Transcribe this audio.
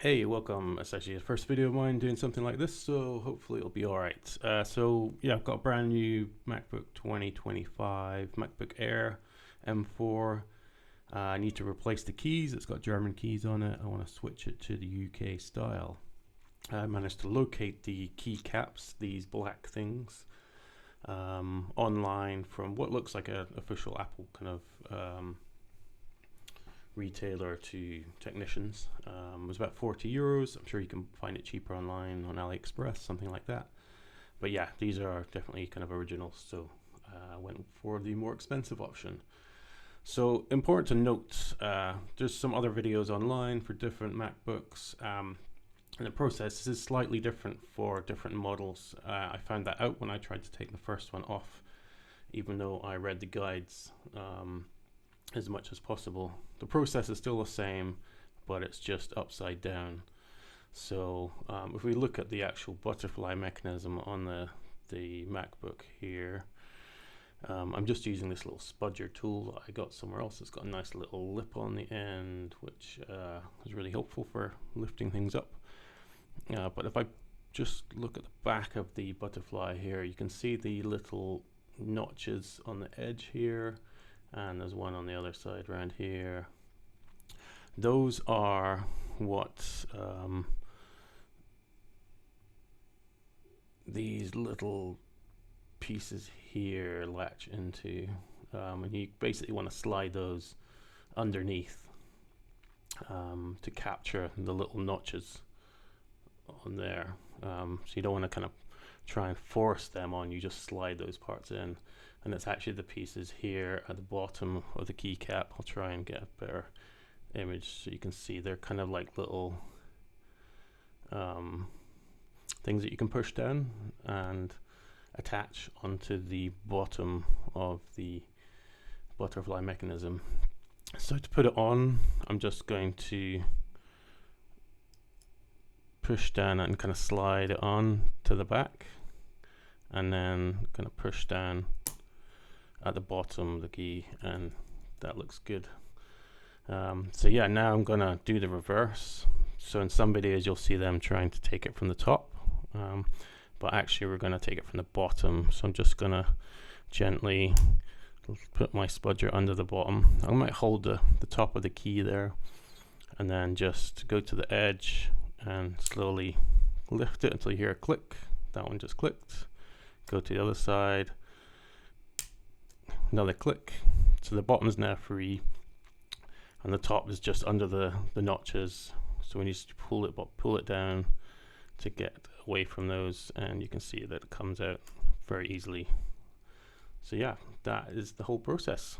Hey, welcome. It's actually the first video of mine doing something like this, so hopefully it'll be alright. So yeah, I've got a brand new MacBook 2025, MacBook Air M4. I need to replace the keys. It's got German keys on it. I want to switch it to the UK style. I managed to locate the keycaps, these black things, online from what looks like an official Apple kind of retailer to technicians. It was about €40. I'm sure you can find it cheaper online on AliExpress, something like that. But yeah, these are definitely kind of originals, so I went for the more expensive option. So important to note, there's some other videos online for different MacBooks. And the process is slightly different for different models. I found that out when I tried to take the first one off, even though I read the guides as much as possible. The process is still the same, but it's just upside down. So if we look at the actual butterfly mechanism on the MacBook here, I'm just using this little spudger tool that I got somewhere else. It's got a nice little lip on the end, which is really helpful for lifting things up. But if I just look at the back of the butterfly here, you can see the little notches on the edge here, and there's one on the other side around here. Those are what these little pieces here latch into, and you basically want to slide those underneath to capture the little notches on there. So you don't want to kind of try and force them on, you just slide those parts in, and it's actually the pieces here at the bottom of the keycap. I'll try and get a better image so you can see they're kind of like little things that you can push down and attach onto the bottom of the butterfly mechanism. So to put it on, I'm just going to push down and kind of slide it on to the back, and then kind of push down at the bottom of the key, and that looks good. So yeah, now I'm gonna do the reverse. So in some videos you'll see them trying to take it from the top, but actually we're gonna take it from the bottom. So I'm just gonna gently put my spudger under the bottom. I might hold the top of the key there, and then just go to the edge and slowly lift it until you hear a click. That one just clicked. Go to the other side, another click. So the bottom is now free, and the top is just under the notches. So we need to pull it down to get away from those, and you can see that it comes out very easily. So yeah, that is the whole process.